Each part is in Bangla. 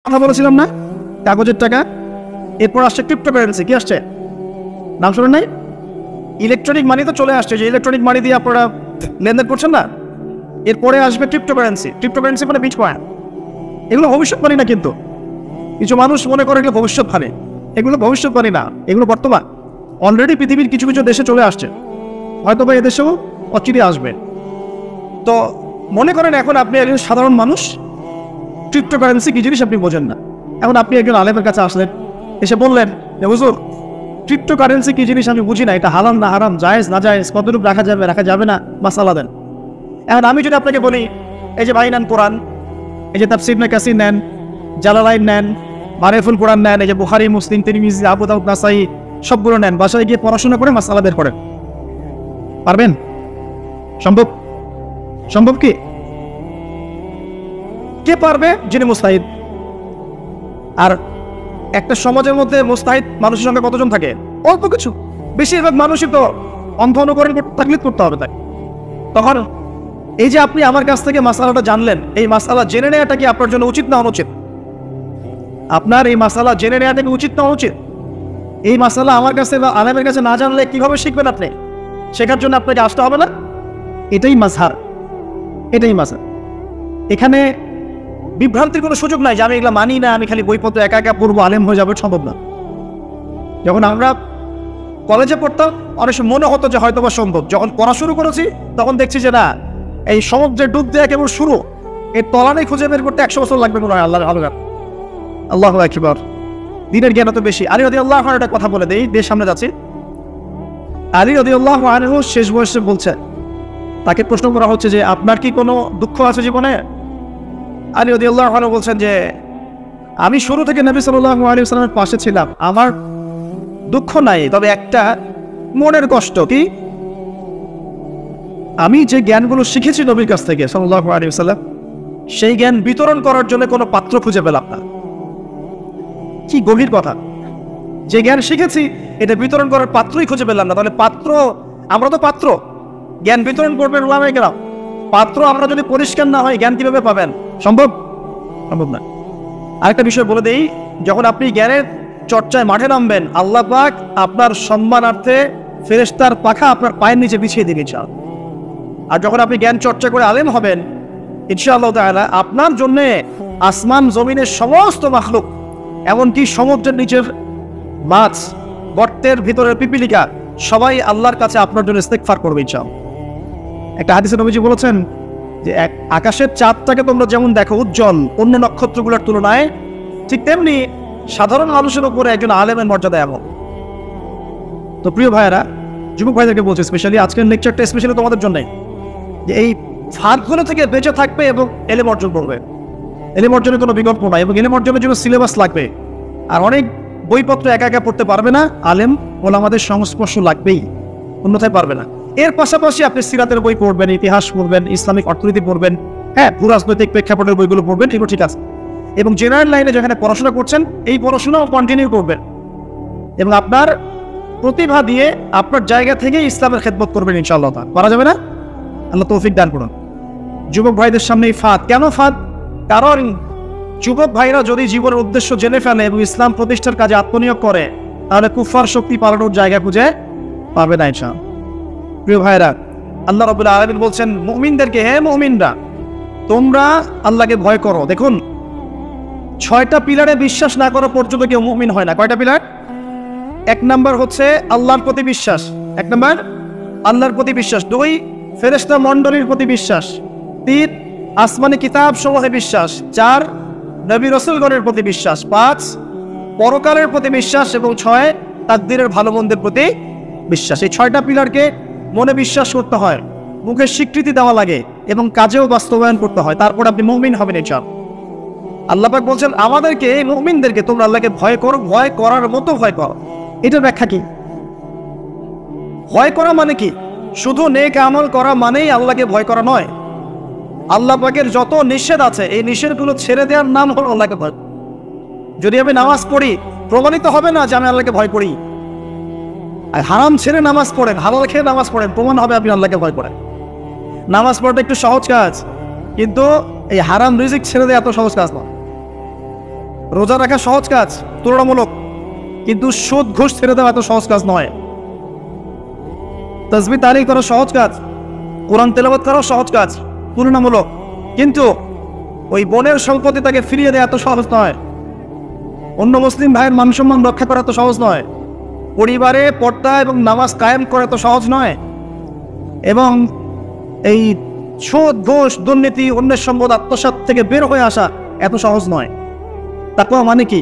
কথা বলেছিলাম না, কাগজের টাকা। এরপর আসছে ক্রিপ্টোকারেন্সি। কি আসছে? নাম শোনেন নাই? ইলেকট্রনিক মানি তো চলে আসছে, যে ইলেকট্রনিক মানি দিয়ে আপনারা লেনদেন করছেন না। এরপরে আসবে ক্রিপ্টোকারেন্সি। ক্রিপ্টোকারেন্সি মানে বিটকয়েন। এগুলো ভবিষ্যৎবাণী না, কিন্তু কিছু মানুষ মনে করে এগুলো ভবিষ্যৎবাণী। এগুলো ভবিষ্যৎবাণী না, এগুলো বর্তমান। অলরেডি পৃথিবীর কিছু কিছু দেশে চলে আসছে, হয়তো বা এদেশেও অচিরে আসবে। তো মনে করেন এখন আপনি একজন সাধারণ মানুষ, ক্রিপ্টোকারেন্সি কি জিনিস আপনি বোঝেন না। এখন আপনি একজন আলেমের কাছে আসলেন, এসে বললেন যে হুজুর, ক্রিপ্টোকারেন্সি কি জিনিস আমি বুঝি না, এটা হালাল না হারাম, জায়েজ না জায়েজ, কতটুকু রাখা যাবে না, মাসালা দেন। এখন আমি যদি আপনাকে বলি, এই যে ভাই নেন কোরআন, এই যে তাফসীর ইবনে কাসির নেন, জালালাইন নেন, মারিফুল কোরআন নেন, এই যে বুখারী, মুসলিম, তিরমিজি, আবু দাউদ, নাসাই, সবগুলো নেন, বাসায় গিয়ে পড়াশোনা করে মাসালা বের করেন, পারবেন? সম্ভব? সম্ভব কি? কে পারবে? যিনি মুস্তাহিদ। আর একটা সমাজের মধ্যে মুস্তাহিদ মানুষের সংখ্যা কতজন থাকে? অল্প কিছু। বেশিরভাগ মানুষই তো অন্ধ অনুকরণ তাকলিদ করতে হবে। তাই তখন এই যে আপনি আমার কাছ থেকে মাসালাটা জানলেন, এই মাসালা জেনে নেওয়াটা কি আপনার জন্য উচিত না অনুচিত? আপনার এই মাসালা জেনে নেওয়াটা কি উচিত না অনুচিত? এই মাসালা আমার কাছে বা আলেমের কাছে না জানলে কিভাবে শিখবেন আপনি? শেখার জন্য আপনাকে আসতে হবে না? এটাই মাযহার, এটাই মাযহার। এখানে বিভ্রান্তির কোনো সুযোগ নাই যে আমি এগুলো মানি না, আমি খালি বইপত্র একা একা পড়বো, আলেম হয়ে যাবে, সম্ভব না। যখন আমরা কলেজে পড়তাম অনেক সময় মনে হতো যে হয়তো বা সম্ভব। যখন পড়া শুরু করেছি তখন দেখছি যে না, এই সমুদ্রে ডুব দেওয়া কেবল শুরু, এর তলানেই খুঁজে বের করতে 100 বছর লাগবে মনে হয়। আল্লাহর আলোগান, আল্লাহু আকবার। দিনের জ্ঞান তো বেশি। আলী রাদিয়াল্লাহু আনহু একটা কথা বলে দেই, দেশ সামনে যাচ্ছি। আলী রাদিয়াল্লাহু আনহু শেষ বয়সে বলছে, তাকে প্রশ্ন করা হচ্ছে যে আপনার কি কোনো দুঃখ আছে জীবনে? আলী রাদিয়াল্লাহু আনহু বলছেন যে আমি শুরু থেকে নবী সাল্লাল্লাহু আলাইহি ওয়াসাল্লামের পাশে ছিলাম, আমার দুঃখ নাই, তবে একটা মনের কষ্ট। কি? আমি যে জ্ঞানগুলো শিখেছি নবীর কাছ থেকে সাল্লাল্লাহু আলাইহি ওয়াসাল্লাম, সেই জ্ঞান বিতরণ করার জন্য কোনো পাত্র খুঁজে পেলাম না। কি গভীর কথা! যে জ্ঞান শিখেছি এটা বিতরণ করার পাত্রই খুঁজে পেলাম না। তাহলে পাত্র, আমরা তো পাত্র, জ্ঞান বিতরণ করবেন ওলামায়ে কেরাম। পাত্র আমরা যদি পরিষ্কার না হয়, জ্ঞান কিভাবে পাবেন? সম্ভব? সম্ভব না। আরেকটা বিষয় বলে দেই, যখন আপনি জ্ঞানের চর্চায় মাঠে নামবেন, আল্লাহ পাক আপনার সম্মানার্থে ফেরেশতার পাখা আপনার পায়ের নিচে বিছিয়ে দিবে ইনশাআল্লাহ। আর যখন আপনি জ্ঞান চর্চা করে আলেম হবেন ইনশাআল্লাহ তাআলা, আপনার জন্যে আসমান জমিনের সমস্ত মাখলুক, এমনকি সমুদ্রের নিচের মাছ, গর্তের ভিতরের পিপিলিকা, সবাই আল্লাহর কাছে আপনার জন্য ইস্তেগফার করবে ইনশাআল্লাহ। একটা হাদিসে নবীজি বলেছেন যে আকাশের চাঁদটাকে তোমরা যেমন দেখো উজ্জ্বল অন্য নক্ষত্রগুলোর তুলনায়, ঠিক তেমনি সাধারণ মানুষের উপরে একজন আলেমের মর্যাদা এমন। তো প্রিয় ভাইয়েরা, যুবক ভাইদেরকে বলছি, স্পেশালি আজকের লেকচারটা স্পেশালি তোমাদের জন্যই, যে এই ফাঁদগুলো থেকে বেঁচে থাকবে এবং এলেম অর্জন করবে। এলেম অর্জনের কোনো বিকল্প নাই, এবং এলেম অর্জনের জন্য সিলেবাস লাগবে। আর অনেক বইপত্র একা একা পড়তে পারবে না, আলেম ওলামাদের সংস্পর্শ লাগবেই, অন্যথায় পারবে না। এর পাশাপাশি আপনি সিরাতের বই পড়বেন, ইতিহাস পড়বেন, ইসলামিক অর্থনীতি পড়বেন, হ্যাঁ, ভূরাজনৈতিক প্রেক্ষাপটের বইগুলো পড়বেন, এগুলো ঠিক আছে। এবং জেনারেল লাইনে যেখানে পড়াশোনা করছেন, এই পড়াশোনাও কন্টিনিউ করবেন, এবং আপনার প্রতিভা দিয়ে আপনার জায়গা থেকে ইসলামের খেদমত করবেন ইনশাআল্লাহ। করা যাবে না? আল্লাহ তৌফিক দান করুন। যুবক ভাইদের সামনে এই ফাঁদ। কেন ফাঁদ? কারণ যুবক ভাইরা যদি জীবনের উদ্দেশ্য জেনে ফেলে এবং ইসলাম প্রতিষ্ঠার কাজে আত্মনিয়োগ করে, তাহলে কুফার শক্তি পালানোর জায়গা খুঁজে পাবে না ইনশাআল্লাহ। প্রিয় ভাইরা, আল্লাহ রাব্বুল আলামিন বলছেন মুমিনদেরকে, হে মুমিনরা, তোমরা আল্লাহকে ভয় করো। দেখুন, 6টা পিলারে বিশ্বাস না করা পর্যন্ত কেউ মুমিন হয় না। কয়টা পিলার? 1 নাম্বার হচ্ছে আল্লাহর প্রতি বিশ্বাস। 1 নাম্বার আল্লাহর প্রতি বিশ্বাস। 2 ফেরেশতা মণ্ডলীর প্রতি বিশ্বাস। 3 আসমানি কিতাব সমূহে বিশ্বাস। 4 নবী রাসূলগণের প্রতি বিশ্বাস। 5 পরকালের প্রতি বিশ্বাস। এবং 6 তাকদীরের ভালো মন্দের প্রতি বিশ্বাস। এই 6টা পিলারকে মনে বিশ্বাস করতে হয়, মুখে স্বীকৃতি দেওয়া লাগে, এবং কাজেও বাস্তবায়ন করতে হয়, তারপর আপনি মুমিন হবেন ইনশাআল্লাহ। আল্লাহ পাক বলছেন আমাদেরকে, এই মুমিনদেরকে, তোমরা আল্লাহকে ভয় করো, ভয় করার মতো ভয় করো। এটার ব্যাখ্যা কি? ভয় করা মানে কি? শুধু নেক আমল করা মানেই আল্লাহকে ভয় করা নয়। আল্লাহ পাকের যত নিষেধ আছে, এই নিষেধগুলো ছেড়ে দেওয়ার নাম হলো আল্লাহকে ভয়। যদি আমি নামাজ পড়ি, প্রমাণিত হবে না যে আমি আল্লাহকে ভয় করি। আর হারাম ছেড়ে নামাজ পড়েন, হালাল খেয়ে নামাজ পড়েন, প্রমাণ হবে আপনি আল্লাহকে ভয় করেন। নামাজ পড়াটা একটু সহজ কাজ, কিন্তু এই হারাম রিজিক ছেড়ে দেওয়া এত সহজ কাজ নয়। রোজা রাখা সহজ কাজ তুলনামূলক, কিন্তু সুদ ঘুষ ছেড়ে দেওয়া এত সহজ কাজ নয়। তাসবিহ তাহলিল করা সহজ কাজ, কোরআন তেলাওয়াত করা সহজ কাজ তুলনামূলক, কিন্তু ওই বোনের সম্পত্তি তাকে ফিরিয়ে দেওয়া এত সহজ নয়। অন্য মুসলিম ভাইয়ের মান সম্মান রক্ষা করা এত সহজ নয়। পরিবারে পর্দা এবং নামাজ কায়েম করা এত সহজ নয়। এবং এই সুদ ঘুষ দুর্নীতি অন্যের সম্পদ আত্মসাৎ থেকে বের হয়ে আসা এত সহজ নয়। তাকওয়া মানে কি?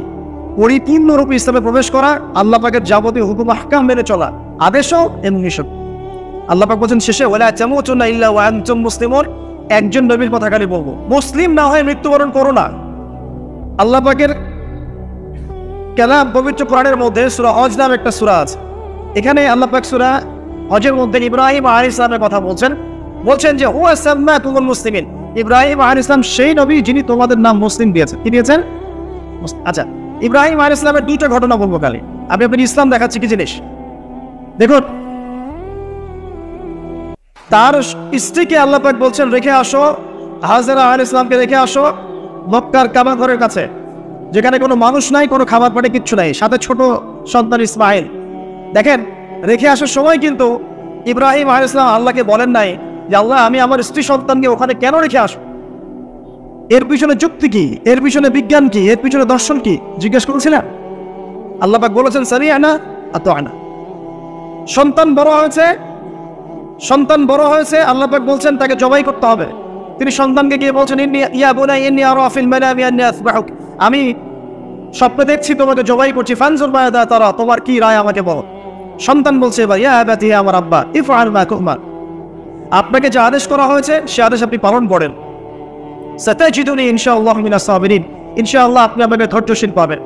পরিপূর্ণরূপে ইসলামে প্রবেশ করা, আল্লাহ পাকের যাবতীয় হুকুম আহকাম মেনে চলা, আদেশও এবং নিষেধ। আল্লাহ পাক বলেন শেষে, ওয়ালা তামুতুন্না ইল্লা ওয়া আনতুম মুসলিমুন, একজন নবীর কথা খালি বলবো, মুসলিম না হয়ে মৃত্যুবরণ করো না। আল্লাহ পাকের কালাম পবিত্র কোরআনের মধ্যে সূরা হজ নামে একটা সূরা আছে। এখানে আল্লাহ পাক সূরা হজের মধ্যে ইব্রাহিম আলাইহিস সালামের কথা বলছেন যে হুয়া সাম্মাকুমুল মুসলিমিন, ইব্রাহিম আলাইহিস সালাম সেই নবী যিনি তোমাদের নাম মুসলিম দিয়েছেন। কি দিয়েছেন? আচ্ছা, ইব্রাহিম আলাইহিস সালামের দুইটা ঘটনা বলবো খালি, আমি আপনাকে ইসলাম দেখাচ্ছি কি জিনিস। দেখুন, তার স্ত্রীকে আল্লাহ পাক বলছেন রেখে আসো, হাজেরা আলাইহিস সালামকে রেখে আসো মক্কার কাবা ঘরের কাছে, যেখানে কোনো মানুষ নাই, কোনো খাবার পানি কিচ্ছু নাই, সাথে ছোট সন্তান ইসমাইল। দেখেন, রেখে আসার সময় কিন্তু ইব্রাহিম আলাইহিস সালাম আল্লাহকে বলেন নাই যে আল্লাহ আমি আমার স্ত্রী সন্তানকে ওখানে কেন রেখে আসো, এর পিছনে যুক্তি কি, এর পিছনে বিজ্ঞান কি, এর পিছনে দর্শন কি জিজ্ঞেস করেছিলেন? আল্লাহ পাক বলেছেন সামি'না আতা'না। সন্তান বড় হয়েছে, আল্লাহ পাক বলছেন তাকে জবাই করতে হবে। তিনি সন্তানকে গিয়ে বলছেন ইয়া বুনাইয়া ইন্নী আরা ফিল মানামি আন্নী আসবাহুক, আমি স্বপ্নে দেখছি তোমাকে জবাই করছি, ফানজুর মাযা তারা, তোমার কি রায় আমাকে বলো। সন্তান বলছে এবার ইয়া আবাতি, আমার আব্বা, ইফআল মা তু'মার, আপনাকে যে আদেশ করা হয়েছে সে আদেশ আপনি পালন করেন। সাতাজিদুনি ইনশাআল্লাহু মিনাস সাবিরিন, ইনশাআল্লাহ আপনি আমাকে ধৈর্যশীল পাবেন।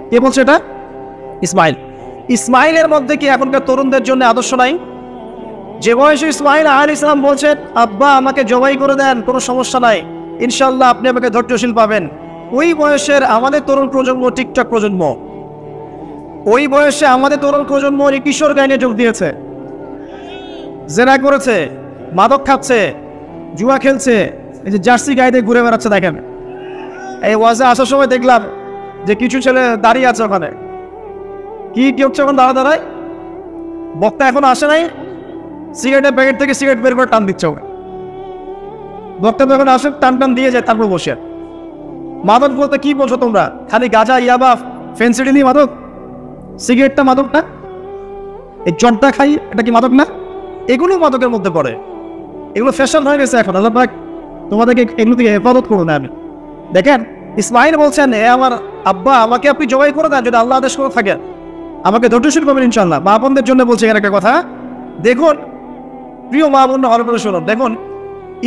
কে বলছে এটা? ইসমাইল। ইসমাইলের মধ্যে কি এখনকার তরুণদের জন্য আদর্শ নাই? যে বয়সে ইসমাইল আলাইহিস সালাম বলছেন আব্বা আমাকে জবাই করে দেন, কোনো সমস্যা নাই, ইনশাআল্লাহ আপনি আমাকে ধৈর্যশীল পাবেন, ওই বয়সের আমাদের তরুণ প্রজন্ম, টিকটক প্রজন্ম, ওই বয়সে আমাদের তরুণ প্রজন্ম এই কিশোর গাইনে যোগ দিয়েছে, জেনা করেছে, মাদক খাচ্ছে, জুয়া খেলছে, এই যে জার্সি গাইতে ঘুরে বেড়াচ্ছে। দেখেন, এই ওয়াজে আসার সময় দেখলাম যে কিছু ছেলে দাঁড়িয়ে আছে ওখানে, কি হচ্ছে এখন দাঁড়ায়, বক্তা এখন আসে নাই, সিগারেটের প্যাকেট থেকে সিগারেট বের করে টান দিচ্ছে ওকে। বক্তা যখন আসে টান দিয়ে যায়, তারপর বসে। মাদক বলতে কি বলছো তোমরা? খালি গাঁজা, ইয়াবা, ফেন্সিডিল মাদক? সিগারেটটা মাদক না? এই জর্দা খাই, এটা কি মাদক না? এগুলো মাদকের মধ্যে পড়ে, এগুলো ফ্যাশন হয়ে গেছে এখন। আল্লাহ পাক তোমাদেরকে এগুলো থেকে হেফাজত করুন। আমি দেখেন, ইসমাইল বলছেন এ আমার আব্বা আমাকে আপনি জবাই করে দেন, যদি আল্লাহ আদেশ করে থাকেন, আমাকে ধৈর্যশীল পাবেন ইনশাআল্লাহ। মা বোনদের জন্য বলছে এখানে একটা কথা, দেখুন প্রিয় মা বোন ভালো করে শুনুন। দেখুন,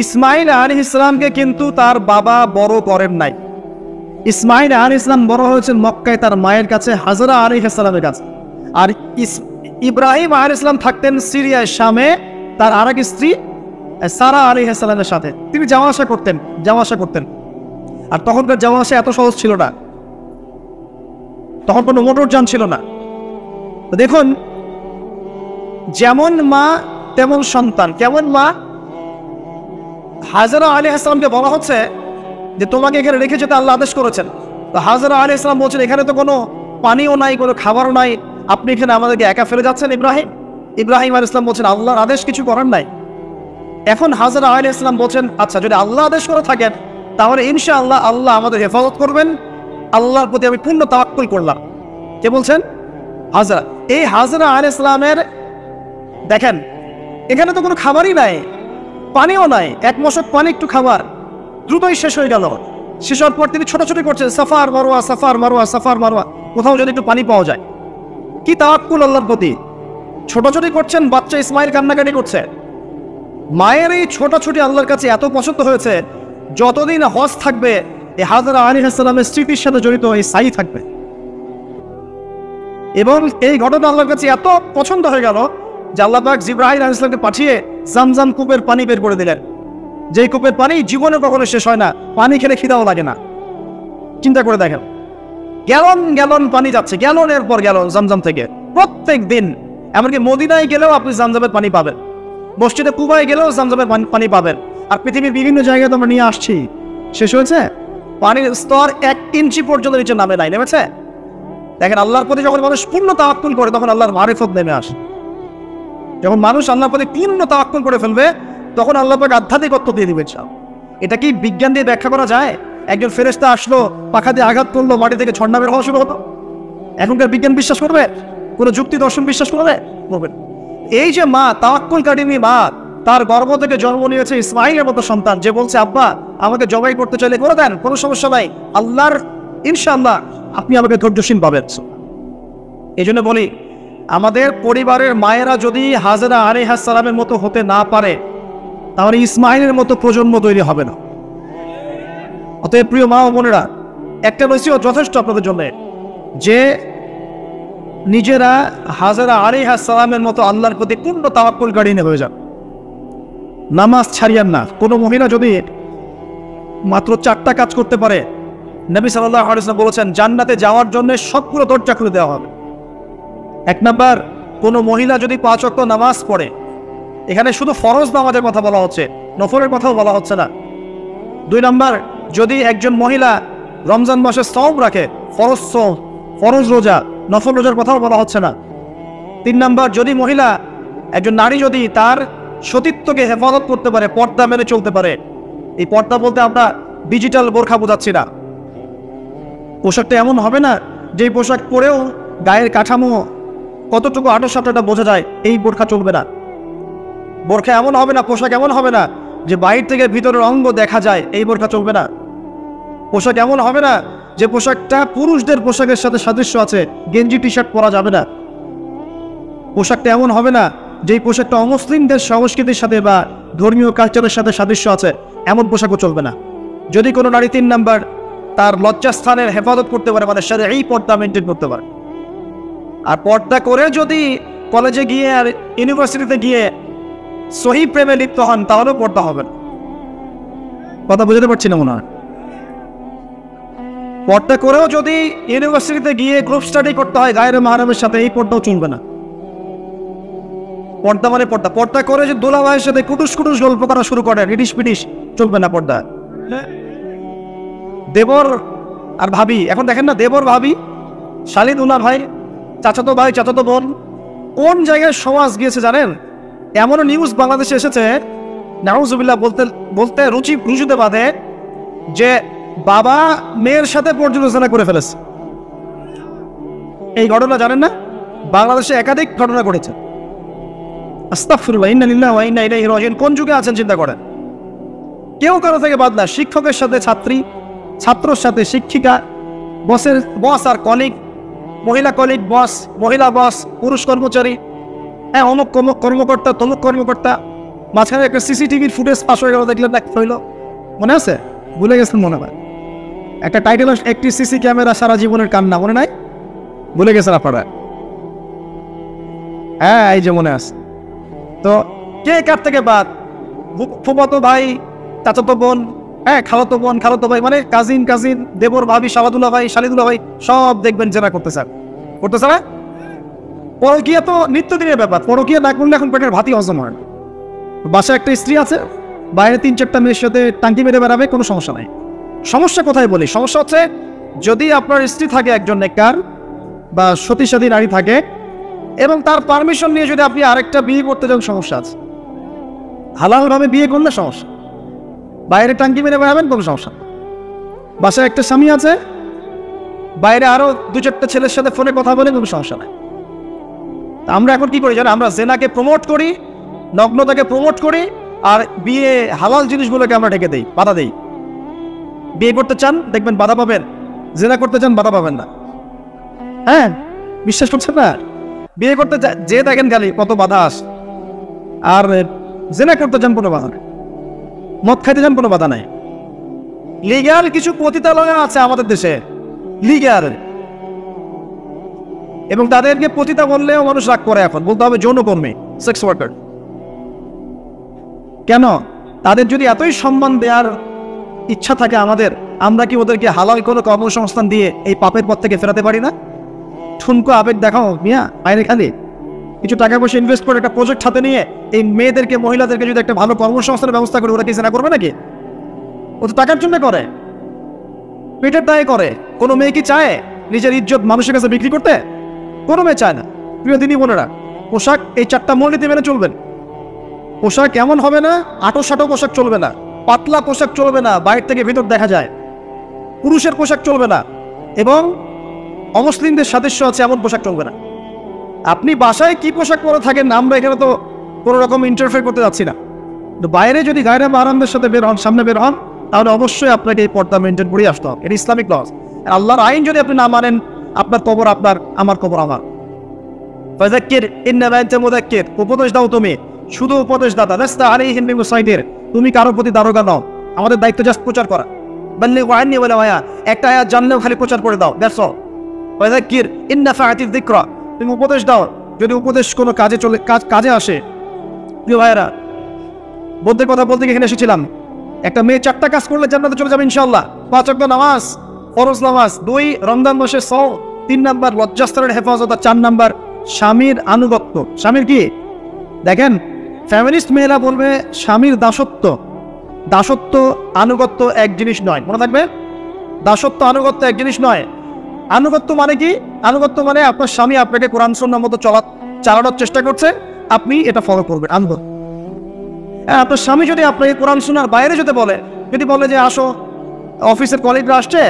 ইসমাইল আলাইহিস সালামকে কিন্তু তার বাবা বড় করেন নাই। ইসমাইল আলাইহিস সালাম বড় হয়েছেন মক্কায় তার মায়ের কাছে, হাজরা আলাইহিস সালামের কাছে। আর ইব্রাহিম আলাইহিস সালাম থাকতেন সিরিয়ায়, শামে, তার আরেক স্ত্রী সারা আলাইহিস সালামের সাথে। তিনি যাওয়া আসা করতেন। আর তখনকার যাওয়া আসা এত সহজ ছিল না, তখন কোনো মোটরযান ছিল না। দেখুন, যেমন মা তেমন সন্তান। কেমন মা? হাজরা আলাইহিস সালামকে বলা হচ্ছে যে তোমাকে এখানে রেখে যেতে আল্লাহ আদেশ করেছেন। তো হাজরা আলাইহিস সালাম বলছেন এখানে তো কোনো পানিও নাই, কোনো খাবারও নাই, আপনি এখানে আমাদেরকে একা ফেলে যাচ্ছেন। ইব্রাহিম আলাইহিস সালাম বলছেন আল্লাহর আদেশ কিছু করার নাই। এখন হাজরা আলাইহিস সালাম বলছেন আচ্ছা যদি আল্লাহ আদেশ করে থাকেন তাহলে ইনশাআল্লাহ আল্লাহ আমাদের হেফাজত করবেন, আল্লাহর প্রতি আমি পূর্ণ তাওয়াক্কুল করলাম। কে বলছেন? হাজরা। এই হাজরা আলাইহিস সালামের দেখেন এখানে তো কোনো খাবারই নাই, পানিও নাই, এক মশক পানি একটু খাবার দ্রুতই শেষ হয়ে গেল। শেষ হওয়ার পর তিনি ছোটাছুটি করছেন, suffer Marwa, suffer Marwa, suffer Marwa, কোথাও যদি একটু পানি পাওয়া যায়। কি তাওয়াক্কুল আল্লাহর প্রতি! ছোটাছুটি করছেন, বাচ্চা ইসমাইল কান্নাকাটি করছে। মায়ের এই ছোটাছুটি আল্লাহর কাছে এত পছন্দ হয়েছে, যতদিন হজ থাকবে এই হাজরা আলাইহিস সালামের স্মৃতির সাথে জড়িত এই সাই থাকবে। এবং এই ঘটনা আল্লাহর কাছে এত পছন্দ হয়ে গেল যে আল্লাহ পাক জিবরাইল আলাইহিস সালামকে পাঠিয়ে জামজাম কূপের পানি বের করে দিলেন, যেই কূপের পানি জীবনে কখনো শেষ হয় না, পানি খেলে খিদাও লাগে না। চিন্তা করে দেখেন, গ্যালন গ্যালন পানি যাচ্ছে, গ্যালনের পর গ্যালন জামজাম থেকে প্রত্যেক দিন। এমনকি মদিনায় গেলেও আপনি জামজামের পানি পাবেন, মসজিদে কুবায় গেলেও জামজামের পানি পাবেন। আর পৃথিবীর বিভিন্ন জায়গায় তো আমরা নিয়ে আসছি, শেষ হয়েছে? পানির স্তর 1 ইঞ্চি পর্যন্ত নিচে নামে নাই, নেমেছে? দেখেন, আল্লাহর প্রতি যখন মানুষ পূর্ণ তাওয়াক্কুল করে তখন আল্লাহর মারিফত নেমে আসে। যখন মানুষ আল্লাহর প্রতি পূর্ণ তাওয়াক্কুল করে ফেলবে তখন আল্লাহ পাক আধ্যাত্মিকত্ব দিয়ে দিবেন সব। এটা কি বিজ্ঞান দিয়ে ব্যাখ্যা করা যায়? একজন ফেরেশতা আসলো, পাখা দিয়ে আঘাত করলো, মাটি থেকে ঝর্ণা বের হওয়া শুরু হতো? এখনকার বিজ্ঞান বিশ্বাস করবে? কোনো যুক্তি দর্শন বিশ্বাস করবে? করবে না। এই যে মা, তাওয়াক্কুল কারিনী মা, তার গর্ভ থেকে জন্ম নিয়েছে ইসমাইলের মতো সন্তান, যে বলছে আব্বা আমাকে জবাই করতে চাইলে করে দেন, কোনো সমস্যা নাই, আল্লাহর ইনশাআল্লাহ আপনি আমাকে ধৈর্যশীল পাবেন। এই জন্য বলি, আমাদের পরিবারের মায়েরা যদি হাজেরা আলাইহিস সালামের মতো হতে না পারে তাহলে ইসমাইলের মতো প্রজন্ম তৈরি হবে না। অতএব প্রিয় মা ও বোনেরা, একটা নসিহত যথেষ্ট আপনাদের জন্য, যে নিজেরা হাজেরা আলাইহিস সালামের মতো আল্লাহর প্রতি পূর্ণ তাওয়াক্কুলকারী হয়ে যান। নামাজ ছাড়িয়েন না। কোনো মহিলা যদি মাত্র 4টা কাজ করতে পারে, নবী সাল্লাল্লাহু আলাইহি ওয়াসাল্লাম বলেছেন জান্নাতে যাওয়ার জন্য সবগুলো দরজা খুলে দেওয়া হবে। 1 নাম্বার, কোনো মহিলা যদি 5 ওয়াক্ত নামাজ পড়ে, এখানে শুধু ফরজ নামাজের কথা বলা হচ্ছে, নফলের কথাও বলা হচ্ছে না। 2 নাম্বার, যদি একজন মহিলা রমজান মাসে সওম রাখে, ফরজ সওম, ফরজ রোজা, নফল রোজার কথাও বলা হচ্ছে না। 3 নাম্বার, যদি মহিলা, একজন নারী যদি তার সতীত্বকে হেফাজত করতে পারে, পর্দা মেনে চলতে পারে। এই পর্দা বলতে আমরা ডিজিটাল বোরখা বোঝাচ্ছি না। পোশাকটা এমন হবে না যে পোশাক পরেও গায়ের কাঠামো কতটুকু আটো-সাটোটা বোঝা যায়, এই বোরখা চলবে না। বোরখা এমন হবে না, পোশাক এমন হবে না যে বাইরে থেকে ভিতরের অঙ্গ দেখা যায়, এই বোরখা চলবে না। পোশাক এমন হবে না যে পোশাকটা পুরুষদের পোশাকের সাথে সাদৃশ্য আছে, গেঞ্জি টি শার্ট পরা যাবে না। পোশাকটা এমন হবে না যেই পোশাকটা অমুসলিমদের সংস্কৃতির সাথে বা ধর্মীয় কালচারের সাথে সাদৃশ্য আছে, এমন পোশাকও চলবে না। যদি কোনো নারী 3 নাম্বার তার লজ্জাস্থানের হেফাজত করতে পারে, মানে সাথে এই পর্দা মেনটেন করতে পারে। আর পর্দা করে যদি কলেজে গিয়ে আর ইউনিভার্সিটিতে গিয়ে সহি প্রেমে লিপ্ত হন তাহলেও পর্দা হবে না। কথা বুঝতে পারছি না মনে হয়। পর্দা করেও যদি ইউনিভার্সিটিতে গিয়ে গ্রুপ স্টাডি করতে হয় গায়ের মাহরামের সাথে, এই পর্দাও চলবে না। পর্দা মানে পর্দা। পর্দা করে যে দোলা ভাইয়ের সাথে কুটুস কুটুস গল্প করা শুরু করে, রিডিস পিটিস, চলবে না পর্দা। দেবর আর ভাবি, এখন দেখেন না, দেবর ভাবি, শালী দুলা ভাই, চাচাতো ভাই চাচাতো বোন, কোন জায়গায় সমাজ গিয়েছে জানেন? এমনও নিউজ বাংলাদেশে এসেছে, নাউজুবিল্লাহ বলতে বলতে রুচিতে বাঁধে, যে বাবা মেয়ের সাথে পর্যালোচনা করে ফেলেছে। এই ঘটনা জানেন না? বাংলাদেশে একাধিক ঘটনা ঘটেছে। আস্তাগফিরুল্লাহ, ইন্না লিল্লাহি ওয়া ইন্না ইলাইহি রাজিউন। কোন যুগে আছেন চিন্তা করেন। কেউ কারো থেকে বাদ না, শিক্ষকের সাথে ছাত্রী, ছাত্রর সাথে শিক্ষিকা, বস আর কলিগ, মহিলা কলিগ বস, মহিলা বস, পুরুষ কর্মচারী, হ্যাঁ অমুক কর্মকর্তা, তমুক কর্মকর্তা। মাঝখানে একটা সিসিটিভির ফুটেজ পাস হয়ে গেল, দেখলেন না হইল? মনে আছে? ভুলে গেছেন মনে হয়। একটা টাইটেল, একটি সিসি ক্যামেরা সারা জীবনের কান্না, মনে নাই? ভুলে গেছেন আপনারা? হ্যাঁ, এই যে মনে আছে। তো কে কার থেকে বাদ? ফুফাতো ভাই, চাচাতো বোন, হ্যাঁ খালাতো বোন, খালাতো ভাই, মানে কাজিন, দেবর ভাবি, শালাদুল্লাহ ভাই, শালিদুল্লাহ ভাই, সব দেখবেন জেনা করতেছে না? পরকীয়া তো নিত্যদিনের ব্যাপার। পরকীয়া না করলে এখন পেটের ভাতই হজম হয় না। বাসায় একটা স্ত্রী আছে, বাইরে 3-4টা মেয়ের সাথে টাঙ্কি মেরে বেড়াবে, কোনো সমস্যা নাই। সমস্যা কোথায় বলি? সমস্যা হচ্ছে যদি আপনার স্ত্রী থাকে একজন নেককার বা সতীসাধী নারী থাকে, এবং তার পারমিশন নিয়ে যদি আপনি আরেকটা বিয়ে করতে যান, সমস্যা আছে। হালালভাবে বিয়ে করলে সমস্যা, বাইরে টাঙ্কি মেরে বেড়াবেন, কোনো সমস্যা। বাসায় একটা স্বামী আছে, বাইরে আরো 2-4টা ছেলের সাথে ফোনে কথা বলে, কোনো সমস্যা নাই। আমরা এখন কি করি জানেন? আমরা জেনাকে প্রমোট করি, নগ্নতাকে প্রমোট করি, আর বিয়ে হালাল জিনিসগুলোকে আমরা ঢেকে দেই, বাধা দেই। বিয়ে করতে চান দেখবেন বাধা পাবেন, জেনা করতে চান বাধা পাবেন না। হ্যাঁ, বিশ্বাস করছেন না? বিয়ে করতে যে দেখেন খালি কত বাধা আসে, আর জেনা করতে চান কোনো বাধা নেই, মদ খাইতে চান কোনো বাধা নাই। লিগ্যাল কিছু পতিতালয় আছে আমাদের দেশে, লিগ্যাল, এবং তাদেরকে পতিতা বললেও মানুষ রাগ করে। এখন বলতে হবে যৌনকর্মী, সেক্স ওয়ার্কার। কেন? তাদের যদি এতই সম্মান দেওয়ার ইচ্ছা থাকে আমাদের, আমরা কি ওদেরকে হালাল কোনো কর্মসংস্থান দিয়ে এই পাপের পথ থেকে ফেরাতে পারি না? ঠুনকো আবেগ দেখাও মিয়া, বাইরে খালি কিছু টাকা পয়সা ইনভেস্ট করে একটা প্রজেক্ট হাতে নিয়ে এই মেয়েদেরকে, মহিলাদেরকে যদি একটা ভালো কর্মসংস্থানের ব্যবস্থা করে, ওরা কি জেনা করবে নাকি? ও তো টাকার জন্য করে। পেটের দায়ে করে। কোনো মেয়ে কি চায় নিজের ইজ্জত মানুষের কাছে বিক্রি করতে? কোনো মেয়ে চায় না। প্রিয় দিনী বোনেরা, পোশাক এই 4টা মূলনীতি মেনে চলবেন। পোশাক এমন হবে না, আটো-সাটো পোশাক চলবে না, পাতলা পোশাক চলবে না, বাইরে থেকে ভিতর দেখা যায়, পুরুষের পোশাক চলবে না, এবং অমুসলিমদের সাদৃশ্য আছে এমন পোশাক চলবে না। আপনি বাসায় কি পোশাক পরে থাকেন, আমরা এখানে তো কোনো রকম ইন্টারফেয়ার করতে যাচ্ছি না, কিন্তু বাইরে যদি গায়রে মাহরামদের সাথে বের হন, সামনে বের হন, তাহলে অবশ্যই আপনাকে এই পর্দা মেনটেন করে আসতে হবে। এটা ইসলামিক লস। আল্লাহর আইন যদি আপনি না মানেন, আপনার কবর আপনার, আমার কবর আমার। ফাযাক্কির ইন্নামা আনতা মুযাক্কির, উপদেশ দাও তুমি, শুধু উপদেশ দাতা। লাস্তা আলাইহিম বিমুসাইতির, তুমি কারো প্রতি দারোগা নাও, আমাদের দায়িত্ব জাস্ট প্রচার করা। বাল্লিগু আন্নী ওয়ালাউ আয়া, একটা আয়াত জানলেও খালি প্রচার করে দাও, দ্যাটস অল। ফাযাক্কির ইন নাফাআতিয যিকরা, তুমি উপদেশ দাও যদি উপদেশ কোনো কাজে আসে। প্রিয় ভাইয়েরা, বলতে কথা বলতে এখানে এসেছিলাম। একটা মেয়ে 4টা কাজ করলে জান্নাতে চলে যাবে ইনশাআল্লাহ। 5 ওয়াক্ত নামাজ, ফরজ নামাজ, 2 রমজান মাসে সওম, 3 নাম্বার লজ্জাস্থানের হেফাজত, আর 4 নাম্বার স্বামীর আনুগত্য। স্বামীর কি দেখেন, ফ্যামিলিস্ট মেয়েরা বলবে স্বামীর দাসত্ব। দাসত্ব আনুগত্য এক জিনিস নয়, মনে থাকবে। দাসত্ব আনুগত্য এক জিনিস নয়। আনুগত্য মানে কি? আনুগত্য মানে আপনার স্বামী আপনাকে কোরআন সুন্নাহর মতো চালানোর চেষ্টা করছে, আপনি এটা ফলো করবেন, আনুগত্য। আপনার স্বামী যদি আপনাকে কোরআন সুন্নাহর বাইরে যেতে বলে, যদি বলে যে আসো অফিসের কলিগরা আসছে,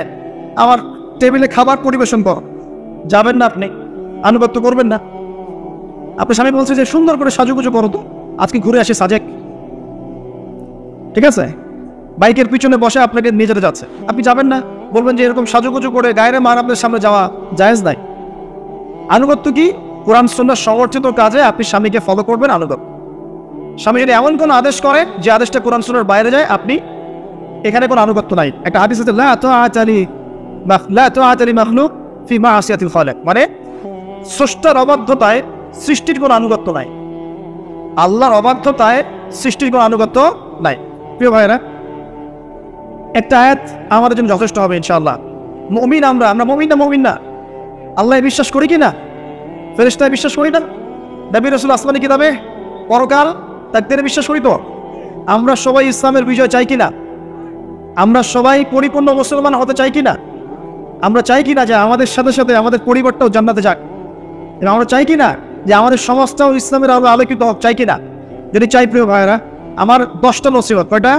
আমার টেবিলে খাবার পরিবেশন কর, যাবেন না, আপনি আনুগত্য করবেন না। আপনার স্বামী বলছে যে সুন্দর করে সাজুগুজু করো তো, আজকে ঘুরে আসি সাজেক, ঠিক আছে, বাইকের পিছনে বসে আপনাকে নিয়ে যেতে যাচ্ছে, আপনি যাবেন না, বলবেন যে এরকম সাজুগুজু করে গায়রে মাহরামদের সামনে যাওয়া জায়েজ নাই। আনুগত্য কি? কোরআন সুন্নাহ সমর্থিত কাজে আপনি স্বামীকে ফলো করবেন, আনুগত্য। স্বামী যদি এমন কোনো আদেশ করে যে আদেশটা কোরআন সুন্নাহর বাইরে যায়, আপনি এখানে কোনো আনুগত্য নাই। একটা হাদিস আছে, লা তাআতা লি মাখলুক ফি মা'সিয়াতিল খালিক, মানে স্রষ্টার অবাধ্যতায় সৃষ্টির কোনো আনুগত্য নাই। আল্লাহর অবাধ্যতায় সৃষ্টির কোনো আনুগত্য নাই। প্রিয় ভাইয়েরা, একটা আয়াত আমাদের জন্য যথেষ্ট হবে ইনশাআল্লাহ। মুমিন আমরা মুমিন না মুমিন না? আল্লাহ বিশ্বাস করি কি না? ফেরেশতায় বিশ্বাস করি না? নবী রাসূল আসমানি কিতাবে, পরকাল, তাকদীরে বিশ্বাস করি তো? আমরা সবাই ইসলামের বিজয় চাই কিনা? আমরা সবাই পরিপূর্ণ মুসলমান হতে চাই কিনা? আমরা চাই কিনা যে আমাদের সাথে সাথে আমাদের পরিবারটাও জান্নাতে যাক? এবং আমরা চাই কিনা যে আমাদের সমাজটাও ইসলামের আলো আলোকিত হোক? চাই কিনা? যদি চাই, প্রিয় ভাইয়েরা, আমার 10টা নসিহত। কয়টা?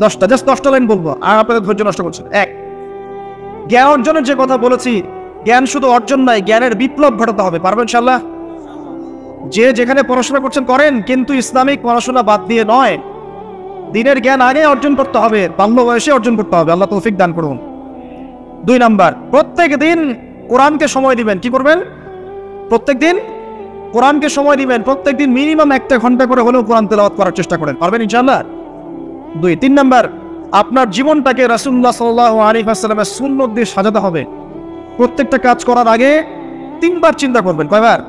10টা, জাস্ট 10টা লাইন বলবো, আর আপনাদের ধৈর্য নষ্ট করছেন। 1, জ্ঞান অর্জনের যে কথা বলেছি, জ্ঞান শুধু অর্জন নয়, জ্ঞানের বিপ্লব ঘটাতে হবে। পারবেন ইনশাআল্লাহ? যে যেখানে পড়াশোনা করছেন করেন, কিন্তু ইসলামিক পড়াশোনা বাদ দিয়ে নয়। দিনের জ্ঞান আগে অর্জন করতে হবে, বাল্য বয়সে অর্জন করতে হবে। আল্লাহ তৌফিক দান করুন। 2 নাম্বার, প্রত্যেক দিন কোরআনকে সময় দিবেন। কি করবেন? প্রত্যেক দিন কোরআনকে সময় দিবেন। প্রত্যেক দিন মিনিমাম 1 ঘন্টা করে হলেও কোরআন তেলাওয়াত করার চেষ্টা করেন। পারবেন ইনশাআল্লাহ? 2, 3 নাম্বার, আপনার জীবনটাকে রাসূলুল্লাহ সাল্লাল্লাহু আলাইহি ওয়াসাল্লামের সুন্নাত দিয়ে সাজাতে হবে। প্রত্যেকটা কাজ করার আগে 3 বার চিন্তা করবেন। কয়বার?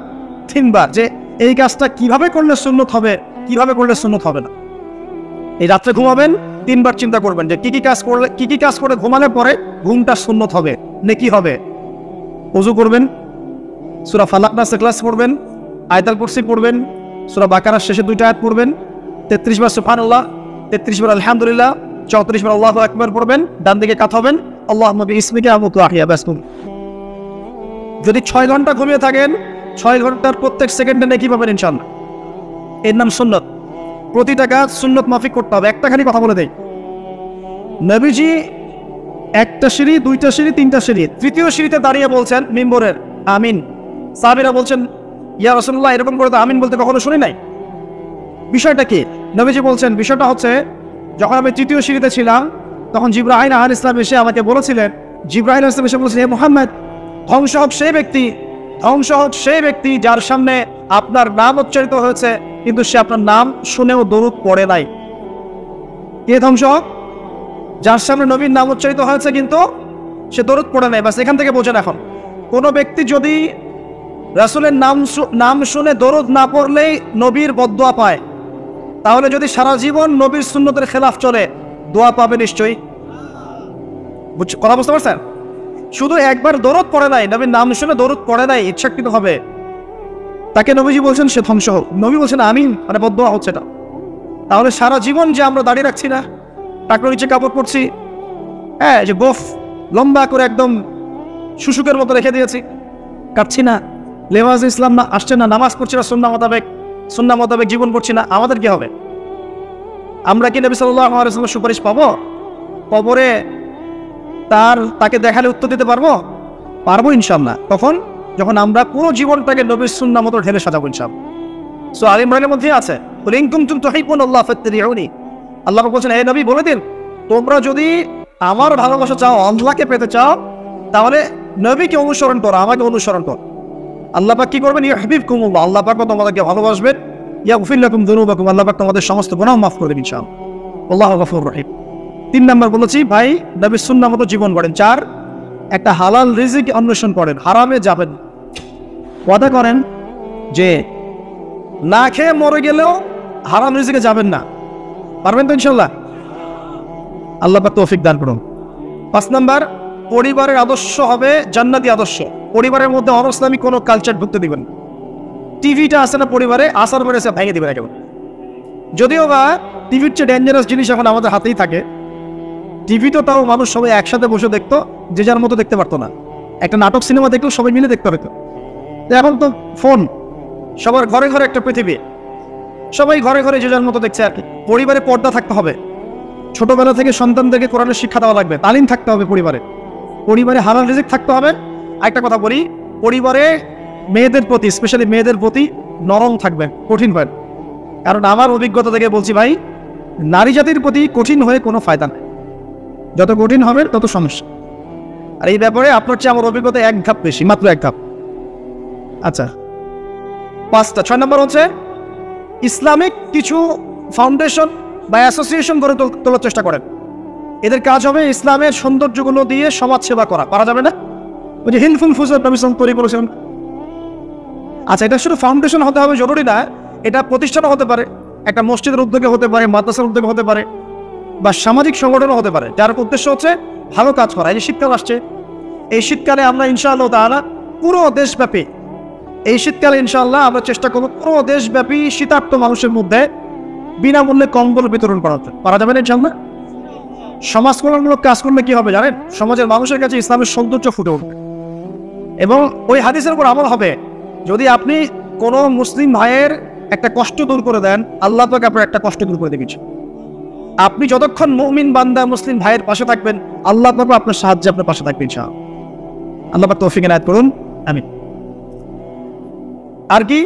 3 বার, যে এই কাজটা কিভাবে করলে সুন্নাত হবে, কিভাবে করলে সুন্নাত হবে না। এই রাত্রে ঘুমাবেন, 3 বার চিন্তা করবেন যে কি কি কাজ করে ঘুমালে পরে ঘুমটা সুন্নাত হবে, নেকি হবে। ওযু করবেন, সূরা ফালাক নাস ইখলাস পড়বেন, আয়াতুল কুরসি পড়বেন, সূরা বাকারার শেষে 2টা আয়াত পড়বেন, 33 বার সুবহানাল্লাহ, 33 বার আলহামদুলিল্লাহ, 34 বার আল্লাহু আকবার পড়বেন, ডান দিকে কাত হবেন, আল্লাহুম্মা বিইসমিকা আমুতু আহইয়া। ব্যাস। যদি 6 ঘন্টা ঘুমিয়ে থাকেন, 6 ঘন্টার প্রত্যেক সেকেন্ডে নেকি পাবেন ইনশাআল্লাহ। এর নাম সুন্নাত। প্রতিটা কাজ সুন্নাত মাফিক করতে হবে। একটা খালি কথা বলে দেই, নবীজি 1টা সিঁড়ি, 2টা সিঁড়ি, 3টা সিঁড়ি, 3য় সিঁড়িতে দাঁড়িয়ে বলছেন মিম্বরের আমিন। সাহাবীরা বলছেন, ইয়া রাসূলুল্লাহ, এরকম করে তো আমিন বলতে কখনো শুনি নাই, বিষয়টা কি? নবীজি বলছেন, বিষয়টা হচ্ছে, যখন আমি 3য় সিঁড়িতে ছিলাম, তখন জিবরাইল আলাইহিস সালাম এসে আমাকে বলেছিলেন, জিবরাইল আলাইহিস সালাম এসে বলেছিলেন, হে মুহাম্মদ, ধ্বংস হোক সেই ব্যক্তি যার সামনে আপনার নাম উচ্চারিত হয়েছে, কিন্তু সে আপনার নাম শুনেও দরুদ পড়ে নাই। কে ধ্বংস হোক? যার সামনে নবীর নাম উচ্চারিত হয়েছে কিন্তু সে দরুদ পড়ে নাই। বাস, এখান থেকে বোঝেন, এখন কোনো ব্যক্তি যদি রাসূলের নাম শুনে দরুদ না পড়লেই নবীর বদদোয়া পায়, তাহলে যদি সারা জীবন নবীর সুন্নতের খেলাফ চলে, দোয়া পাবে নিশ্চয়ই। কথা বুঝতে পারছেন? শুধু একবার দরুদ পড়ে নাই, নবীর নাম শুনে দরুদ পড়ে নাই, ইচ্ছাকৃত হবে, তাকে নবীজি বলছেন সে ধ্বংস হোক। নবী বলছেন আমিন, মানে বদদোয়া হচ্ছে এটা। তাহলে সারা জীবন যে আমরা দাঁড়িয়ে রাখছি না, টাকর নিচে কাপড় পরছি, হ্যাঁ, যে গোফ লম্বা করে একদম শুশুকের মতো রেখে দিয়েছি, কাটছি না, লেবাস ইসলাম না আসছে না, নামাজ পড়ছি না সুন্নাহ মোতাবেক জীবন করছি না, আমাদের কি হবে? আমরা কি নবী সাল্লাল্লাহু আলাইহি ওয়াসাল্লামের সুপারিশ পাবো? কবরে তাকে দেখালে উত্তর দিতে পারবো ইনশাআল্লাহ। তখন যখন আমরা পুরো জীবনটাকে নবীর সুন্নাহ মতো ঢেলে সাজাবো ইনশাআল্লাহ। সো আলে ইমরানের মধ্যে আছে, কুল ইন কুনতুম তুহিব্বুনাল্লাহ ফাত্তাবিউনি। আল্লাহ বলছেন, হে নবী বলে দিন, তোমরা যদি আমার ভালোবাসা চাও, আল্লাহকে পেতে চাও, তাহলে নবীকে অনুসরণ করো, আমাকে অনুসরণ করো। আল্লাহ পাক কি করবেন? ইউহিব্বুকুমুল্লাহ, আল্লাহ পাক তোমাদেরকে ভালোবাসবেন। ইয়াগফির লাকুম যুনুবাকুম, আল্লাহ পাক তোমাদের সমস্ত গুনাহ মাফ করে দেবেন ইনশাআল্লাহ। আল্লাহু গফুরুর রহিম। 3 নাম্বার বলেছি ভাই, নবীর সুন্নাহ মতো জীবন করেন। 4, একটা হালাল রিজিক অন্বেষণ করেন, হারামে যাবেন। ওয়াদা করেন যে না খেয়ে মরে গেলেও হারাম রিজিকে যাবেন না। পারবেন তো ইনশাআল্লাহ? আল্লাহ পাক তৌফিক দান করুন। 5 নাম্বার, পরিবারের আদর্শ হবে জান্নাতি আদর্শ। পরিবারের মধ্যে অনইসলামিক কোনো কালচার ঢুকতে দিবেন। টিভিটা আছে না পরিবারে, আসার পরে এসে ভেঙে দিবেন একেবারে। যদিও বা টিভির চেয়ে ডেঞ্জারাস জিনিস এখন আমাদের হাতেই থাকে। টিভি তো তাও মানুষ সবাই একসাথে বসে দেখতো, যে যার মতো দেখতে পারতো না। একটা নাটক সিনেমা দেখলেও সবাই মিলে দেখতে হতো। এখন তো ফোন, সবার ঘরে ঘরে একটা পৃথিবী, সবাই ঘরে ঘরে যে যার মতো দেখছে আর কি। পরিবারে পর্দা থাকতে হবে, ছোটবেলা থেকে সন্তানদেরকে কোরআনের শিক্ষা দেওয়া লাগবে, তালিম থাকতে হবে পরিবারে হালাল রিজিক থাকতে হবে। একটা কথা বলি, পরিবারে মেয়েদের প্রতি, স্পেশালি মেয়েদের প্রতি নরম থাকবেন, কঠিন হয়। কারণ আমার অভিজ্ঞতা থেকে বলছি ভাই, নারী জাতির প্রতি কঠিন হয়ে কোনো ফায়দা নেই। যত কঠিন হবে তত সমস্যা। আর এই ব্যাপারে আপনার চেয়ে আমার অভিজ্ঞতা 1 ধাপ বেশি, মাত্র 1 ধাপ। আচ্ছা, 5টা। 6 নম্বর হচ্ছে ইসলামিক কিছু ফাউন্ডেশন বা অ্যাসোসিয়েশন গড়ে তোলার চেষ্টা করেন। এদের কাজ হবে ইসলামের সৌন্দর্যগুলো দিয়ে সমাজ সেবা করা। পারা যাবে না? ওই যে হিলফুল ফুজুর নবী সাল্লাল্লাহু তৈরি করেছেন। আচ্ছা, এটা শুধু ফাউন্ডেশন হতে হবে জরুরি না, এটা প্রতিষ্ঠানও হতে পারে, একটা মসজিদের উদ্যোগে হতে পারে, মাদ্রাসার উদ্যোগে হতে পারে, বা সামাজিক সংগঠনও হতে পারে, যার উদ্দেশ্য হচ্ছে ভালো কাজ করা। এই যে শীতকাল আসছে, এই শীতকালে আমরা ইনশাআল্লাহ তাআলা পুরো দেশব্যাপী, এই শীতকালে ইনশাআল্লাহ আমরা চেষ্টা করব পুরো দেশব্যাপী শীতার্ত মানুষের মধ্যে বিনামূল্যে কম্বল বিতরণ করাতে। পারা যাবে না ইনশাআল্লাহ? সমাজ কল্যাণমূলক কাজ করলে কি হবে জানেন? সমাজের মানুষের কাছে ইসলামের সৌন্দর্য ফুটে উঠবে এবং ওই হাদিসের উপর আমল হবে। যদি আপনি কোনো মুসলিম ভাইয়ের একটা কষ্ট দূর করে দেন, আল্লাহ পাক আপনার একটা কষ্ট দূর করে দেবেন। আপনি যতক্ষণ মুমিন বান্দা মুসলিম ভাইয়ের পাশে থাকবেন, আল্লাহ পাক আপনার সাহায্যে আপনার পাশে থাকবেন ইনশাআল্লাহ। আল্লাহ পাক তৌফিক এনায়েত করুন, আমিন। আর কি?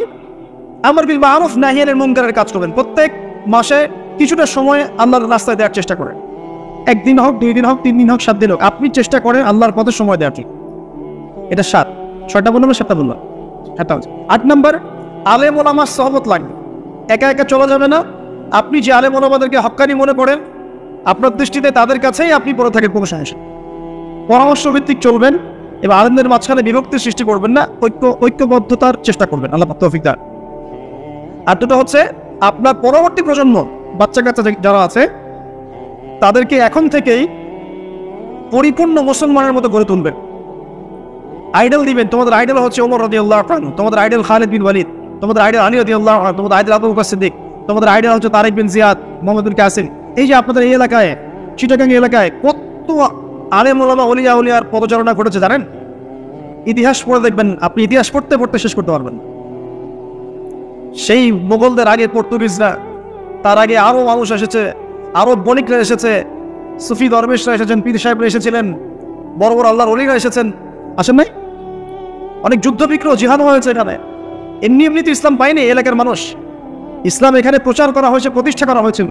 আমর বিল মারুফ নাহি আনিল মুনকারের কাজ করবেন। প্রত্যেক মাসে কিছুটা সময় আল্লাহর রাস্তায় দেওয়ার চেষ্টা করেন। 1 দিন হোক, 2 দিন হোক, 3 দিন হোক, 7 দিন হোক, আপনি চেষ্টা করেন আল্লাহর পথে সময় দেওয়ার জন্য। এটা 7। 6টা বললাম না 7টা বললাম? 7টা হচ্ছে। 8 নম্বর, আলেম ওলামার সহবত লাগবে। একা একা চলা যাবে না। আপনি যে আলেম ওলামাদেরকে হক্কানি মনে করেন, আপনার দৃষ্টিতে তাদের কাছেই আপনি পড়ে থাকেন, কোনো সমস্যা। পরামর্শ ভিত্তিক চলবেন এবং আলেমদের মাঝখানে বিভক্তির সৃষ্টি করবেন না, ঐক্যবদ্ধতার চেষ্টা করবেন। আল্লাহ পাক তৌফিক দান। আর দুটো হচ্ছে, আপনার পরবর্তী প্রজন্ম, বাচ্চা কাচ্চা যারা আছে, তাদেরকে এখন থেকেই পরিপূর্ণ মুসলমানের মতো গড়ে তুলবেন। আইডল দিবেন। তোমাদের আইডল হচ্ছে ওমর রাদিয়াল্লাহু আনহু, তোমাদের আইডল খালিদ বিন ওয়ালিদ, তোমাদের আইডল আলী রাদিয়াল্লাহু আনহু, তোমাদের আইডল আবু বকর সিদ্দিক, তোমাদের আইডল হচ্ছে তারিক বিন জিয়াদ, মোহাম্মদ বিন কাসিম। এই যে আপনাদের এই এলাকায়, চিটাগাং এলাকায় কত আলেম ওলামা ওলিয়া উলিয়ার পদচারণা ঘটেছে জানেন? ইতিহাস পড়ে দেখবেন, আপনি ইতিহাস পড়তে পড়তে শেষ করতে পারবেন। সেই মোগলদের আগে পর্তুগিজরা, তার আগে আরো মানুষ এসেছে, আরো বণিকরা এসেছে, সুফি দরবেশরা এসেছেন, পীর সাহেবরা এসেছিলেন, বড় বড় আল্লাহর ওলিরা এসেছেন, আসেন নাই? অনেক যুদ্ধ বিগ্রহ জিহাদ হয়েছে এখানে। এমনি তো ইসলাম পায়নি এলাকার মানুষ। ইসলাম এখানে প্রচার করা হয়েছে, প্রতিষ্ঠা করা হয়েছিল।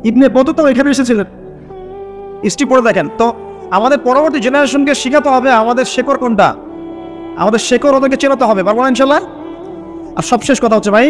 ইবনে বতুতাও এখানে এসেছিলেন। হিস্ট্রি পড়ে দেখেন। তো আমাদের পরবর্তী জেনারেশনকে শেখাতে হবে আমাদের শেকড় কোনটা, আমাদের শেকড় ওদেরকে চেনাতে হবে। পারবো না ইনশাল্লাহ? আর সবশেষ কথা হচ্ছে ভাই,